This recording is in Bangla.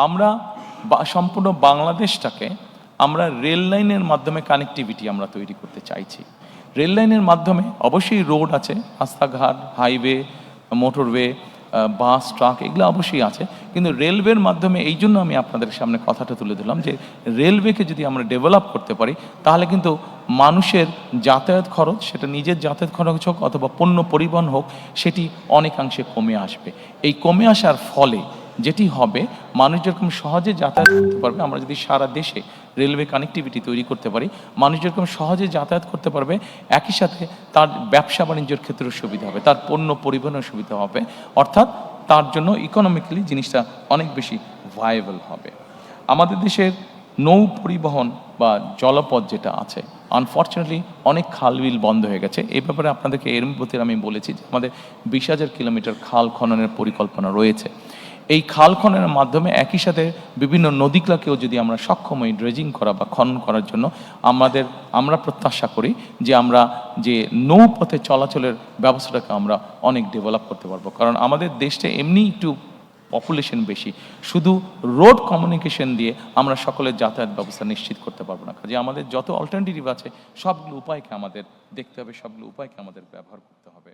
আমরা সম্পূর্ণ বাংলাদেশটাকে আমরা রেল লাইনের মাধ্যমে কানেক্টিভিটি আমরা তৈরি করতে চাইছি। রেল লাইনের মাধ্যমে অবশ্যই রোড আছে, রাস্তাঘাট, হাইওয়ে, মোটরওয়ে, বাস, ট্রাক, এগুলো অবশ্যই আছে, কিন্তু রেলওয়ের মাধ্যমে এই জন্য আমি আপনাদের সামনে কথাটা তুলে দিলাম যে রেলওয়েকে যদি আমরা ডেভেলপ করতে পারি তাহলে কিন্তু মানুষের যাতায়াত খরচ, সেটা নিজের যাতায়াত খরচ হোক অথবা পণ্য পরিবহন হোক, সেটি অনেকাংশে কমে আসবে। এই কমে আসার ফলে যেটি হবে, মানুষ যেরকম সহজে যাতায়াত করতে পারবে, আমরা যদি সারা দেশে রেলওয়ে কানেক্টিভিটি তৈরি করতে পারি, মানুষ যেরকম সহজে যাতায়াত করতে পারবে, একই সাথে তার ব্যবসা বাণিজ্যের ক্ষেত্রেও সুবিধা হবে, তার পণ্য পরিবহনের সুবিধা হবে, অর্থাৎ তার জন্য ইকোনমিক্যালি জিনিসটা অনেক বেশি ভায়াবল হবে। আমাদের দেশের নৌ পরিবহন বা জলপথ যেটা আছে, আনফর্চুনেটলি অনেক খাল বিল বন্ধ হয়ে গেছে। এই ব্যাপারে আপনাদেরকে এর মধ্যে আমি বলেছি যে আমাদের 20,000 কিলোমিটার খাল খননের পরিকল্পনা রয়েছে। এই খাল খননের মাধ্যমে একই সাথে বিভিন্ন নদীগুলোকেও যদি আমরা সক্ষম হই ড্রেজিং করা বা খনন করার জন্য, আমরা প্রত্যাশা করি যে আমরা যে নৌপথে চলাচলের ব্যবস্থাটাকে আমরা অনেক ডেভেলপ করতে পারবো। কারণ আমাদের দেশটা এমনি একটু পপুলেশন বেশি, শুধু রোড কমিউনিকেশন দিয়ে আমরা সকলের যাতায়াত ব্যবস্থা নিশ্চিত করতে পারবো না। কাজে আমাদের যত অল্টারনেটিভ আছে সবগুলো উপায়কে আমাদের দেখতে হবে, সবগুলো উপায়কে আমাদের ব্যবহার করতে হবে।